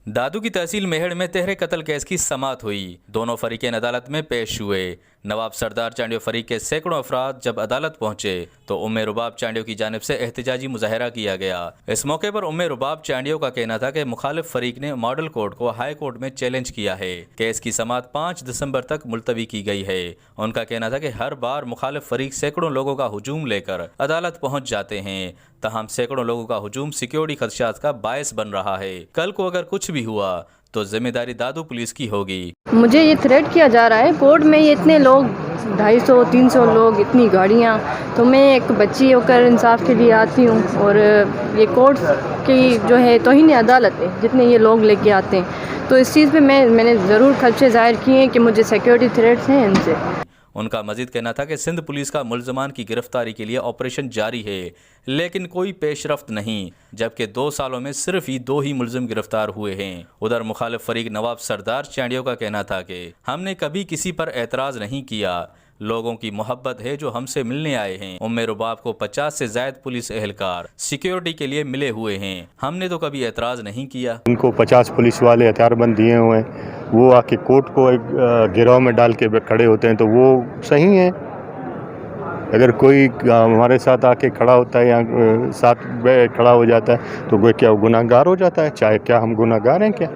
दादू की तहसील मेहड़ में तेहरे कत्ल केस की समाअत हुई। दोनों फरीकें अदालत में पेश हुए। नवाब सरदार चांडियो फरीक के सैकड़ों अफराद जब अदालत पहुंचे तो उम्मे रुबाब चांडियो की जानिब से एहतजाजी मुजाहरा किया गया। इस मौके पर उम्मे रुबाब चांडियो का कहना था कि मुखालिफ फरीक ने मॉडल कोर्ट को हाई कोर्ट में चैलेंज किया है। केस की समाअत 5 दिसंबर तक मुलतवी की गई है। उनका कहना था कि हर बार मुखालिफ फरीक सैकड़ों लोगों का हुजूम लेकर अदालत पहुंच जाते हैं, तहम सैकड़ों लोगों का हुजूम सिक्योरिटी खदशात का बायस बन रहा है। कल को अगर कुछ भी हुआ तो जिम्मेदारी दादू पुलिस की होगी। मुझे ये थ्रेट किया जा रहा है कोर्ट में, ये इतने लोग 250-300 लोग, इतनी गाड़ियाँ, तो मैं एक बच्ची होकर इंसाफ के लिए आती हूँ और ये कोर्ट की जो है तौहीन अदालत है जितने ये लोग लेके आते हैं। तो इस चीज़ पे मैंने ज़रूर खदशे ज़ाहिर किए हैं कि मुझे सिक्योरिटी थ्रेट्स हैं इनसे। उनका मजीद कहना था कि सिंध पुलिस का मुल्ज़मान की गिरफ्तारी के लिए ऑपरेशन जारी है, लेकिन कोई पेशरफ्त नहीं, जबकि 2 सालों में सिर्फ ही 2 ही मुल्ज़िम गिरफ्तार हुए हैं। उधर मुखालिफ फरीक नवाब सरदार चांडियो का कहना था कि हमने कभी किसी पर एतराज़ नहीं किया, लोगों की मोहब्बत है जो हमसे मिलने आए हैं। उम्मे रुबाब को 50 से ज़ायद पुलिस एहलकार सिक्योरिटी के लिए मिले हुए हैं, हमने तो कभी एतराज़ नहीं किया। उनको 50 पुलिस वाले हथियारबंद दिए हुए हैं, वो आके कोर्ट को एक गिरोह में डाल के खड़े होते हैं, तो वो सही है। अगर कोई हमारे साथ आके खड़ा होता है या साथ खड़ा हो जाता है तो वो क्या गुनाहगार हो जाता है? चाहे क्या हम गुनाहगार हैं क्या?